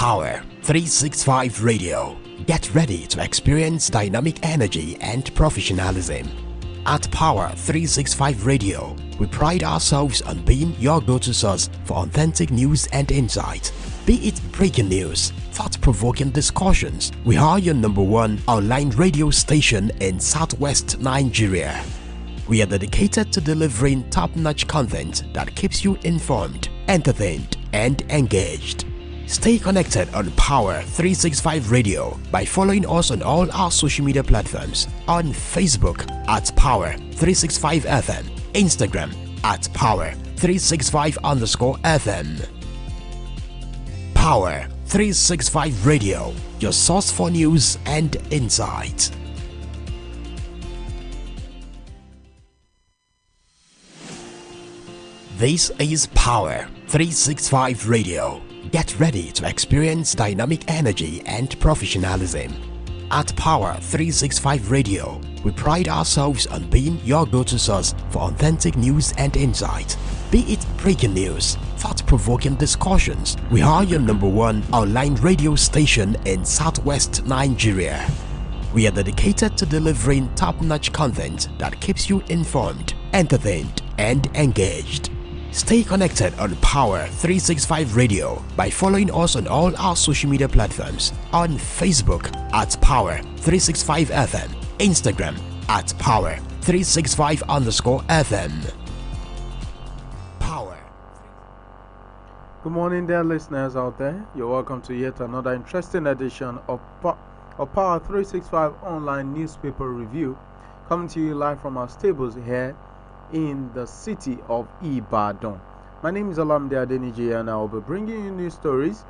Power 365 Radio. Get ready to experience dynamic energy and professionalism. At Power 365 Radio, we pride ourselves on being your go-to source for authentic news and insight. Be it breaking news, thought-provoking discussions, we are your #1 online radio station in Southwest Nigeria. We are dedicated to delivering top-notch content that keeps you informed, entertained, and engaged. Stay connected on Power 365 Radio by following us on all our social media platforms. On Facebook at Power 365 FM, Instagram at Power 365_FM. Power 365 Radio, your source for news and insight. This is Power 365 Radio. Get ready to experience dynamic energy and professionalism. At Power 365 Radio, we pride ourselves on being your go-to source for authentic news and insight. Be it breaking news, thought-provoking discussions, we are your #1 online radio station in Southwest Nigeria. We are dedicated to delivering top-notch content that keeps you informed, entertained, and engaged. Stay connected on Power 365 Radio by following us on all our social media platforms. On Facebook at Power 365 FM, Instagram at Power 365_FM. Power. Good morning, dear listeners out there. You're welcome to yet another interesting edition of Power 365 online newspaper review, coming to you live from our stables here in the city of Ibadan. My name is Olamide Adeniji, and I will be bringing you news stories,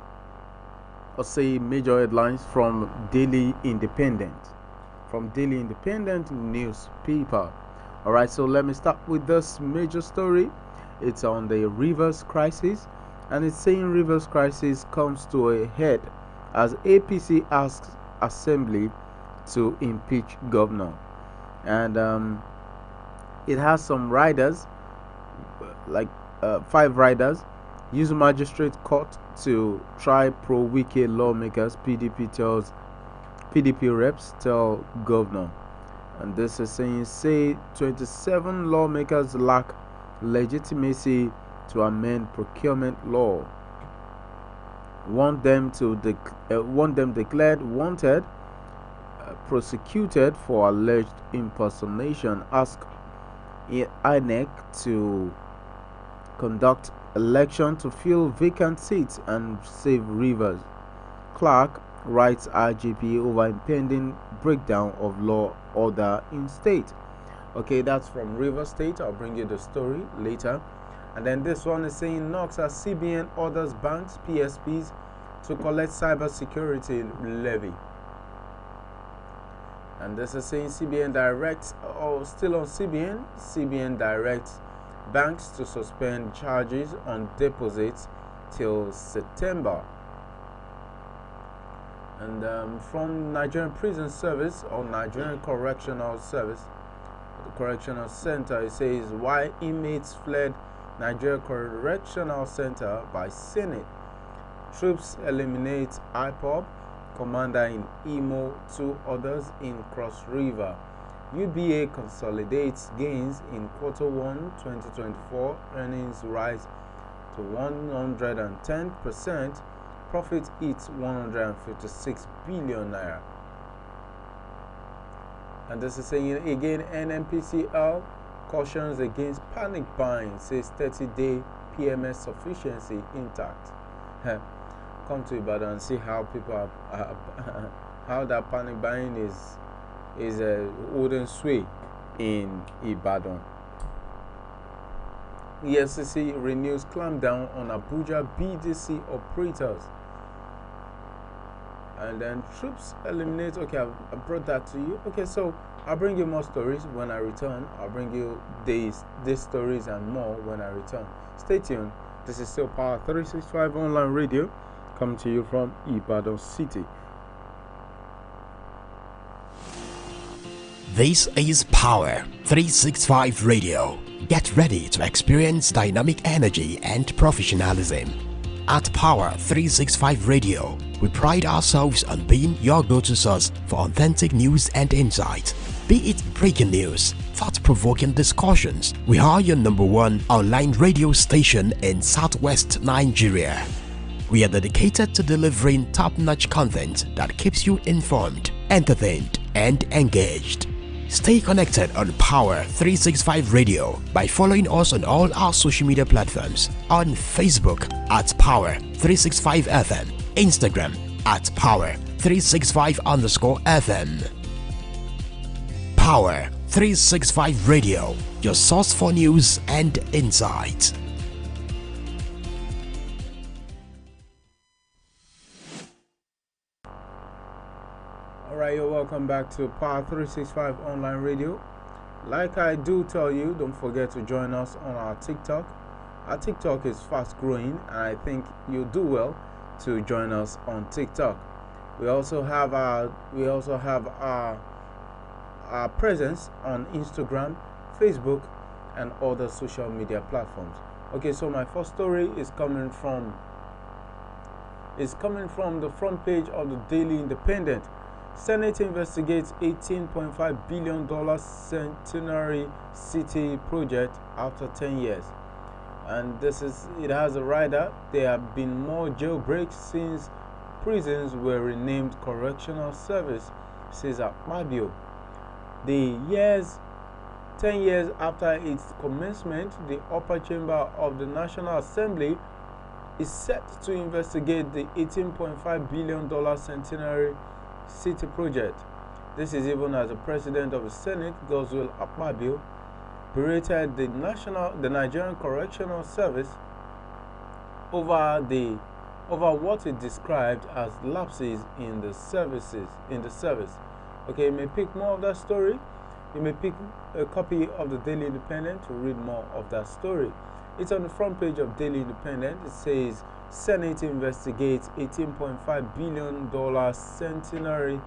or say major headlines from Daily Independent newspaper. Alright, so let me start with this major story. It's on the Rivers crisis, and it's saying Rivers crisis comes to a head as APC asks Assembly to impeach governor. And it has some riders, like 5 riders, use magistrate court to try pro-Wike lawmakers. PDP reps tell governor. And this is saying, say 27 lawmakers lack legitimacy to amend procurement law. Want them declared wanted, prosecuted for alleged impersonation. Ask INEC to conduct election to fill vacant seats and save Rivers. Clark writes IGP over impending breakdown of law order in state. Okay, that's from Rivers State. I'll bring you the story later. And then this one is saying Knox as CBN orders banks, PSPs to collect cybersecurity levy. And this is saying CBN directs, still on CBN directs banks to suspend charges on deposits till September. And from Nigerian Prison Service or Nigerian Correctional Service, the Correctional Center, it says why inmates fled Nigeria Correctional Center by Senate. Troops eliminate IPOB. Commander in Imo, 2 others in Cross River. UBA consolidates gains in Q1 2024. Earnings rise to 110%. Profit hits 156 billion naira. And this is saying again, NNPCL cautions against panic buying, says 30-day PMS sufficiency intact. Come to Ibadan and see how people are, how that panic buying is a wooden sway in Ibadan. EFCC renews clampdown on Abuja BDC operators. And then troops eliminate. Okay, I brought that to you. Okay, so I'll bring you more stories when I return. I'll bring you these stories and more when I return. Stay tuned. This is still Power 365 online radio, coming to you from Ibadan City. This is Power 365 Radio. Get ready to experience dynamic energy and professionalism. At Power 365 Radio, we pride ourselves on being your go-to source for authentic news and insight. Be it breaking news, thought-provoking discussions, we are your #1 online radio station in Southwest Nigeria. We are dedicated to delivering top-notch content that keeps you informed, entertained, and engaged. Stay connected on Power 365 Radio by following us on all our social media platforms. On Facebook at Power 365 FM, Instagram at Power 365_FM. Power 365 Radio, your source for news and insight. Alright, you're welcome back to Power 365 Online Radio. Like I do tell you, don't forget to join us on our TikTok. Our TikTok is fast growing, and I think you'll do well to join us on TikTok. We also have our presence on Instagram, Facebook, and other social media platforms. Okay, so my first story is coming from the front page of the Daily Independent. Senate investigates $18.5 billion centenary city project after 10 years. And it has a rider. There have been more jailbreaks since prisons were renamed correctional service, says Akpabio. 10 years after its commencement, the upper chamber of the National Assembly is set to investigate the $18.5 billion centenary city project. This is even as the president of the Senate, Godswill Akpabio, berated the Nigerian Correctional Service over what it described as lapses in the service. Okay, you may pick more of that story. You may pick a copy of the Daily Independent to read more of that story. It's on the front page of Daily Independent. It says Senate investigates $18.5 billion centenary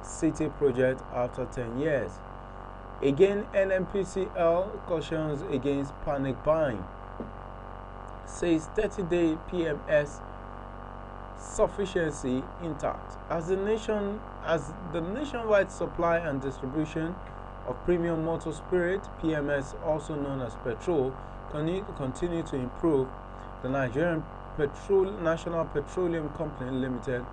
city project after 10 years. Again, NNPCL cautions against panic buying. Says 30-day PMS sufficiency intact. As the nationwide supply and distribution of premium motor spirit, PMS, also known as petrol, continue to improve, the Nigerian National Petroleum Company Limited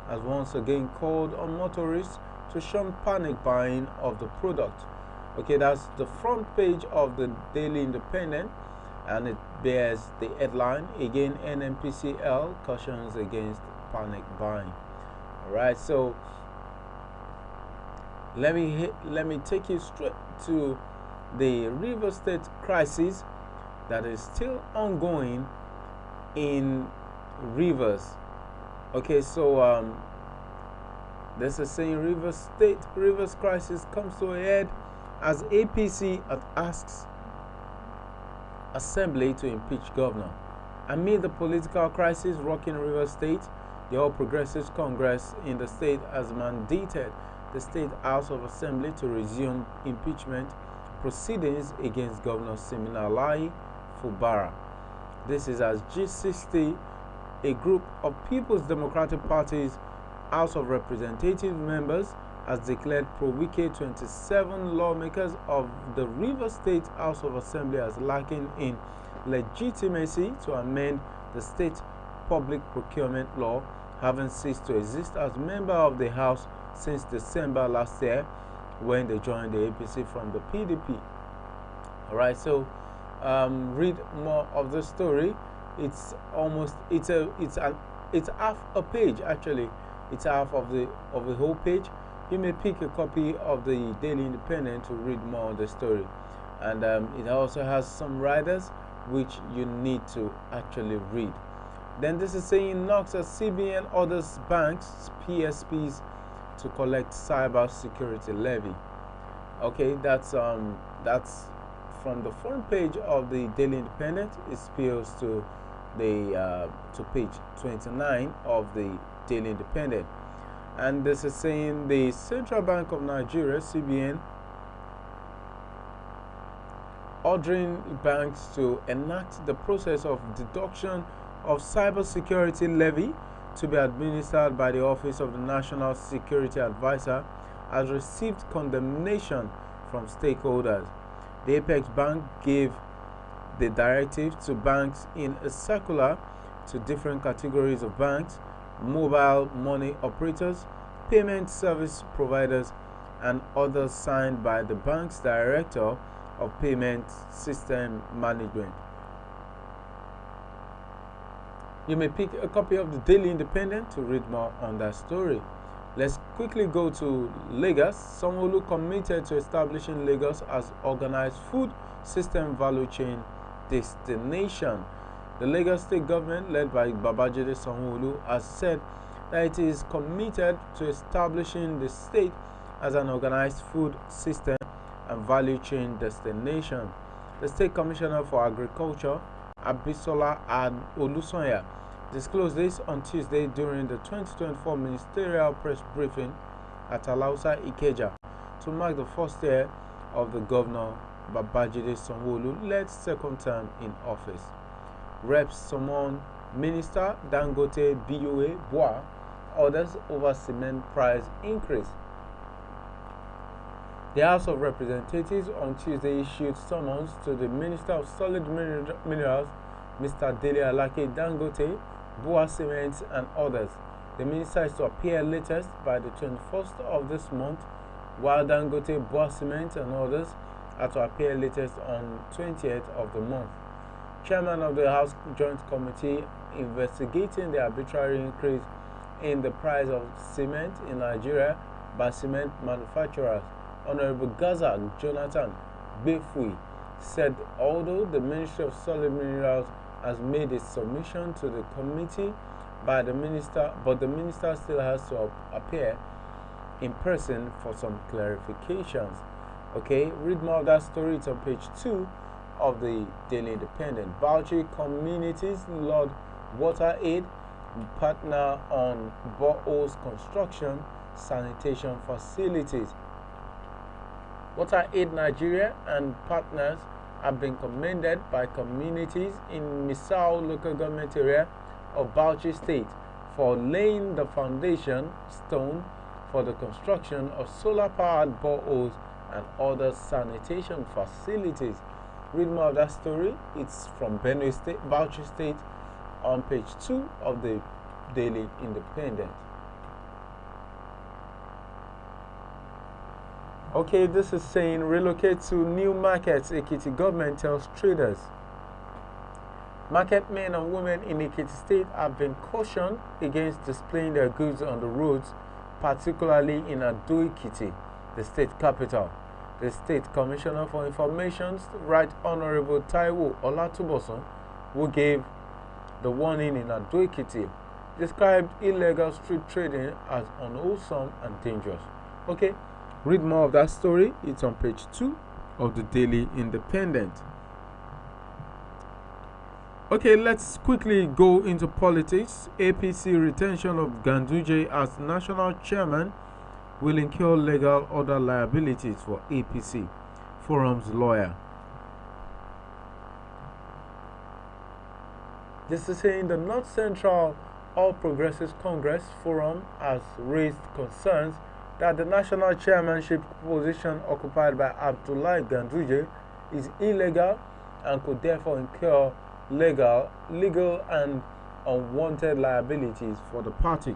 has once again called on motorists to shun panic buying of the product. Okay, that's the front page of the Daily Independent, and it bears the headline, again, NNPCL cautions against panic buying. Alright, so let me take you straight to the River State crisis that is still ongoing in Rivers. Okay, so this is saying Rivers crisis comes to a head as APC asks Assembly to impeach governor. Amid the political crisis rocking Rivers State, the All Progressives Congress in the state has mandated the State House of Assembly to resume impeachment proceedings against Governor Siminalayi Fubara. This is as G60, a group of People's Democratic Party's House of Representatives members, has declared pro-Wike 27 lawmakers of the Rivers State House of Assembly as lacking in legitimacy to amend the state public procurement law, having ceased to exist as member of the House since December last year when they joined the APC from the PDP. Alright, so read more of the story. It's half a page actually. It's half of the whole page. You may pick a copy of the Daily Independent to read more of the story, and it also has some riders which you need to actually read. Then this is saying knocks at CBN orders banks PSPs to collect cyber security levy. Okay, that's from the front page of the Daily Independent. It spills to the to page 29 of the Daily Independent. And this is saying the Central Bank of Nigeria, CBN, ordering banks to enact the process of deduction of cybersecurity levy to be administered by the Office of the National Security Advisor has received condemnation from stakeholders. The Apex Bank gave the directive to banks in a circular to different categories of banks, mobile money operators, payment service providers, and others, signed by the bank's Director of Payment System Management. You may pick a copy of the Daily Independent to read more on that story. Let's quickly go to Lagos. Sanwo-Olu committed to establishing Lagos as organized food system value chain destination. The Lagos state government, led by Babajide Sanwo-Olu, has said that it is committed to establishing the state as an organized food system and value chain destination. The State Commissioner for Agriculture, Abisola Olusanya, disclosed this on Tuesday during the 2024 ministerial press briefing at Alausa Ikeja to mark the first year of the Governor Babajide Sanwo-Olu-led second term in office. Reps summoned Minister Dangote BOA Bua orders over cement price increase. The House of Representatives on Tuesday issued summons to the Minister of Solid Minerals, Mr. Dele Alake Dangote, Bua Cement, and others. The minister is to appear latest by the 21st of this month, while Dangote, Bua Cement, and others are to appear latest on 20th of the month. Chairman of the House Joint Committee investigating the arbitrary increase in the price of cement in Nigeria by cement manufacturers, Honorable Gaza Jonathan Befui, said although the Ministry of Solid Minerals has made a submission to the committee by the minister, but the minister still has to appear in person for some clarifications. Okay, read more of that story. It's on page 2 of the Daily Independent. Bauchi communities Lord Water Aid partner on boreholes construction, sanitation facilities. Water Aid Nigeria and partners have been commended by communities in Misau local government area of Bauchi State for laying the foundation stone for the construction of solar-powered boreholes and other sanitation facilities. Read more of that story. It's from Benue State, Bauchi State, on page 2 of the Daily Independent. Okay, this is saying relocate to new markets. Ekiti government tells traders. Market men and women in Ekiti State have been cautioned against displaying their goods on the roads, particularly in Ado-Ekiti, the state capital. The State Commissioner for Information, Right Honorable Taiwo Olatubosun, who gave the warning in Ado-Ekiti, described illegal street trading as unwholesome and dangerous. Okay, read more of that story. It's on page 2 of the Daily Independent. Okay, let's quickly go into politics. APC retention of Ganduje as national chairman will incur legal order liabilities for APC, Forum's lawyer. This is saying the North Central All Progressives Congress Forum has raised concerns that the national chairmanship position occupied by Abdullahi Ganduje is illegal and could therefore incur legal and unwanted liabilities for the party.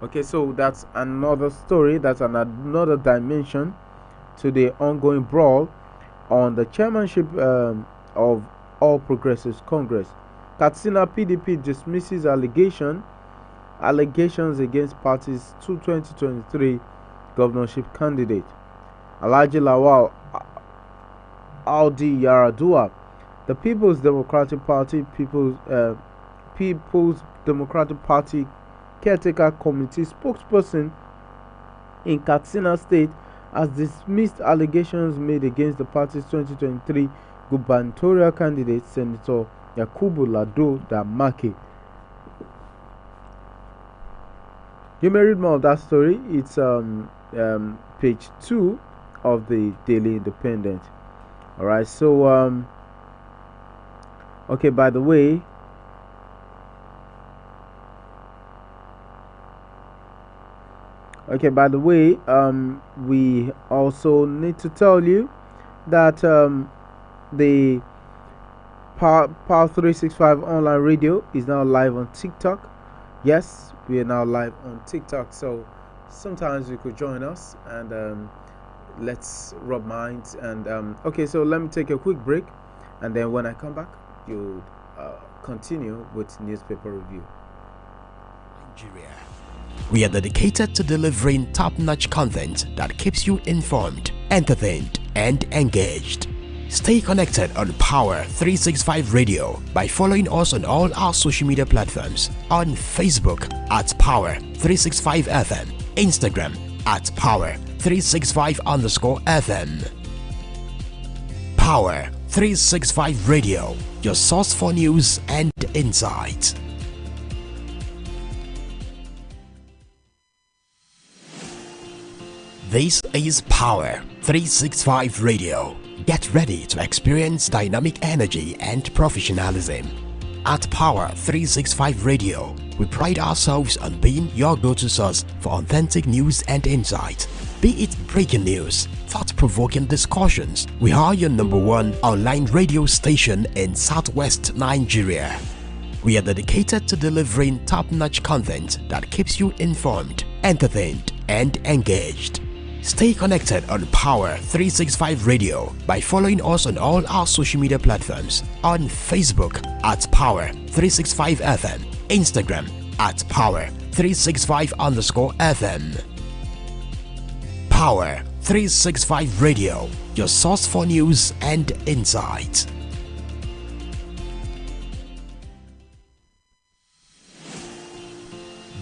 Okay, so that's another story, that's another dimension to the ongoing brawl on the chairmanship of All Progressives Congress. Katsina PDP dismisses allegations against party's 2023 governorship candidate. Alhaji Lawal Audi Yaradua, the People's Democratic Party, People's Democratic Party Caretaker Committee spokesperson in Katsina State, has dismissed allegations made against the party's 2023 gubernatorial candidate, Senator Yakubu Lado Damake. You may read more of that story. It's page 2 of the Daily Independent. Alright, so okay, by the way, Okay, by the way, we also need to tell you that the Power 365 online radio is now live on TikTok. Yes, we are now live on TikTok, so sometimes you could join us and let's rub minds. And okay, so let me take a quick break, and then when I come back, you continue with newspaper review. Nigeria. We are dedicated to delivering top-notch content that keeps you informed, entertained, and engaged. Stay connected on Power 365 Radio by following us on all our social media platforms, on Facebook at Power 365 FM, Instagram at Power 365_FM. Power 365 Radio, your source for news and insight. This is Power 365 Radio. Get ready to experience dynamic energy and professionalism. At Power 365 Radio, we pride ourselves on being your go-to source for authentic news and insight. Be it breaking news, thought-provoking discussions, we are your #1 online radio station in Southwest Nigeria. We are dedicated to delivering top-notch content that keeps you informed, entertained, and engaged. Stay connected on Power 365 Radio by following us on all our social media platforms, on Facebook at Power 365 FM, Instagram at Power 365_FM. Power 365 Radio, your source for news and insight.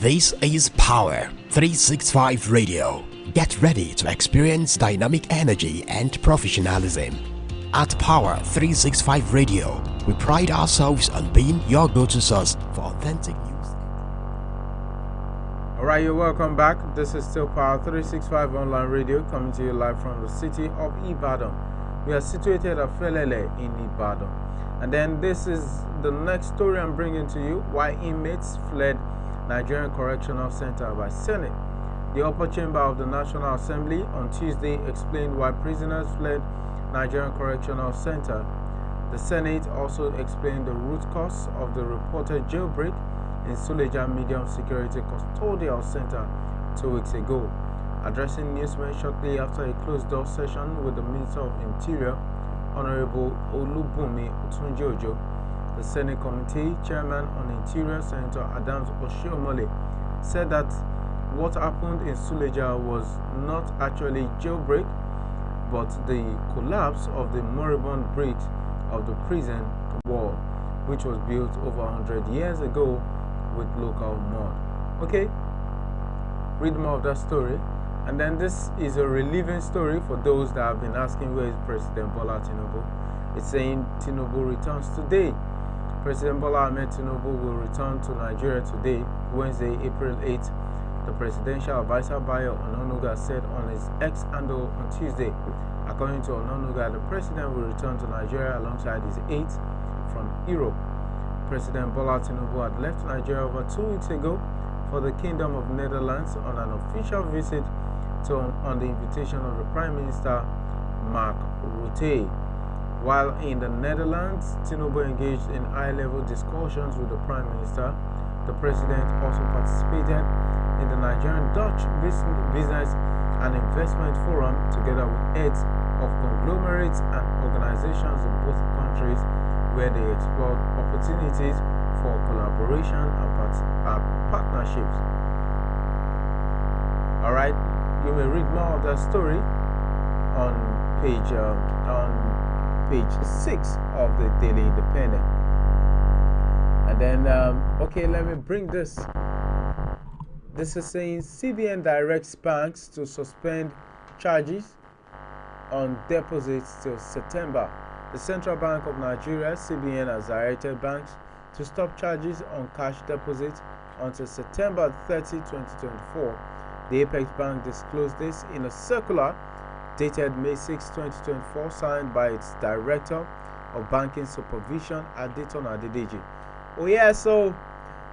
This is Power 365 Radio. Get ready to experience dynamic energy and professionalism. At Power 365 Radio, we pride ourselves on being your go-to source for authentic news. Alright, you're welcome back. This is still Power 365 online radio, coming to you live from the city of Ibadan. We are situated at Felele in Ibadan. And then this is the next story I'm bringing to you: why inmates fled Nigerian Correctional Center by Senate. The upper chamber of the National Assembly on Tuesday explained why prisoners fled Nigerian Correctional Center. The Senate also explained the root cause of the reported jailbreak in Suleja Medium Security Custodial Center 2 weeks ago. Addressing newsmen shortly after a closed-door session with the Minister of Interior, Honorable Olubunmi Otunji-Ojo, the Senate Committee Chairman on Interior, Senator Adams Oshiomhole, said that what happened in Suleja was not actually jailbreak, but the collapse of the moribund bridge of the prison wall, which was built over 100 years ago with local mud. Okay, read more of that story. And then this is a relieving story for those that have been asking, where is President Bola Tinubu? It's saying Tinubu returns today. President Bola Ahmed Tinubu will return to Nigeria today, Wednesday, April 8th. The presidential advisor Bayo Ononuga said on his X handle on Tuesday. According to Ononuga, the president will return to Nigeria alongside his aides from Europe. President Bola Tinubu had left Nigeria over 2 weeks ago for the Kingdom of Netherlands on an official visit on the invitation of the Prime Minister Mark Rutte. While in the Netherlands, Tinubu engaged in high-level discussions with the Prime Minister. The president also participated in the Nigerian-Dutch Business and Investment Forum together with heads of conglomerates and organizations in both countries, where they explored opportunities for collaboration and partnerships. Alright, you may read more of that story on page 6 of the Daily Independent. And then, okay, let me bring this. This is saying CBN directs banks to suspend charges on deposits till September. The Central Bank of Nigeria, CBN, has directed banks to stop charges on cash deposits until September 30, 2024. The Apex Bank disclosed this in a circular dated May 6, 2024, signed by its Director of Banking Supervision, Adeton Adedeji. Oh yeah, so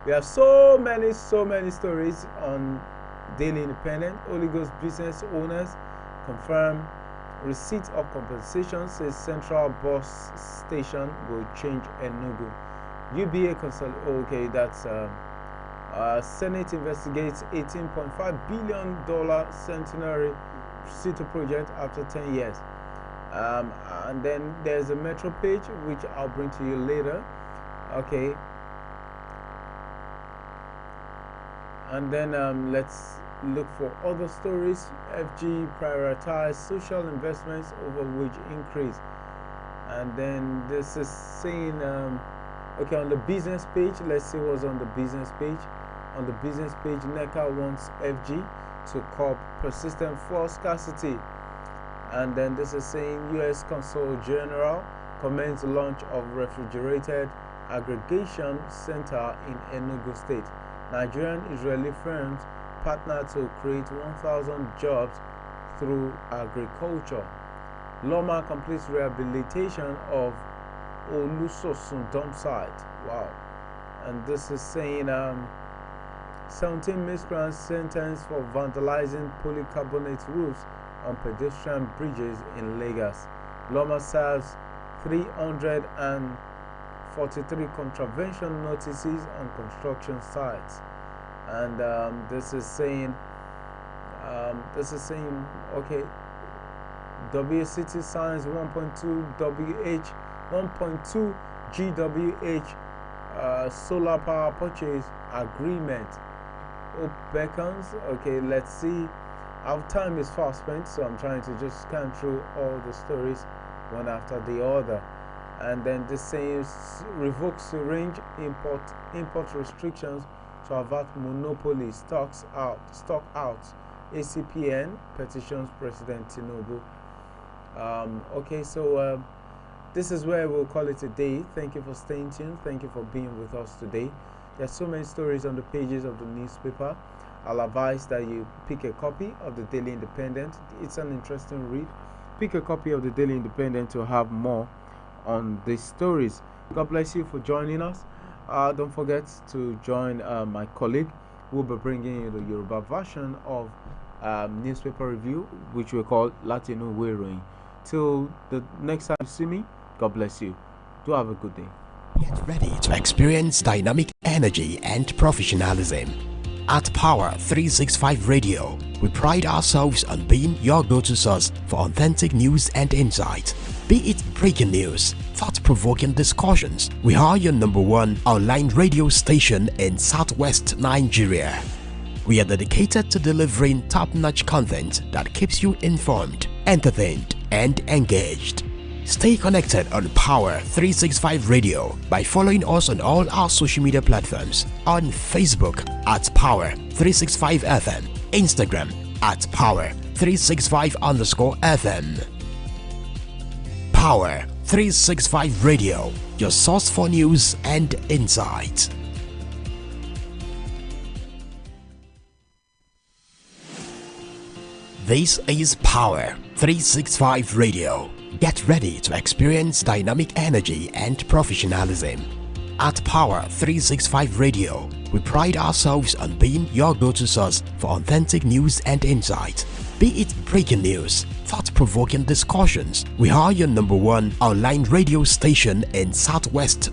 we have so many stories on Daily Independent. Holy Ghost business owners confirm receipt of compensation, says Central Bus Station will change Enugu. UBA consult. Okay, that's Senate investigates $18.5 billion centenary city project after 10 years. And then there's a Metro page which I'll bring to you later. Okay. And then let's look for other stories. FG prioritize social investments over wage increase. And then this is saying, okay, on the business page, let's see what's on the business page. On the business page, NECA wants FG to curb persistent fuel scarcity. And then this is saying US Consul General commends launch of refrigerated aggregation center in Enugu State. Nigerian Israeli firms partner to create 1,000 jobs through agriculture. Loma completes rehabilitation of Olusosun dump site. Wow. And this is saying 17 miscreants sentenced for vandalizing polycarbonate roofs on pedestrian bridges in Lagos. Loma serves 343 contravention notices on construction sites. And this is saying okay, WCT signs 1.2 GWH solar power purchase agreement. Beckons. Okay, let's see. Our time is fast spent, so I'm trying to just scan through all the stories one after the other. And then this says revokes syringe import restrictions to avert monopoly. Stock out. ACPN petitions President Tinubu. Okay, so this is where we'll call it a day. Thank you for staying tuned. Thank you for being with us today. There's so many stories on the pages of the newspaper. I'll advise that you pick a copy of the Daily Independent. It's an interesting read. Pick a copy of the Daily Independent to have more on these stories. God bless you for joining us. Don't forget to join my colleague who will be bringing you the Yoruba version of newspaper review, which we call Latino Wearing. Till the next time you see me, God bless you. Do have a good day. Get ready to experience dynamic energy and professionalism. At Power 365 Radio, we pride ourselves on being your go-to source for authentic news and insight. Be it breaking news, thought-provoking discussions, we are your #1 online radio station in Southwest Nigeria. We are dedicated to delivering top-notch content that keeps you informed, entertained, and engaged. Stay connected on Power 365 Radio by following us on all our social media platforms. On Facebook at Power 365 FM, Instagram at Power 365_FM. Power 365 Radio, your source for news and insight. This is Power 365 Radio. Get ready to experience dynamic energy and professionalism. At Power 365 Radio, we pride ourselves on being your go-to source for authentic news and insight. Be it breaking news, thought-provoking discussions, we are your #1 online radio station in Southwest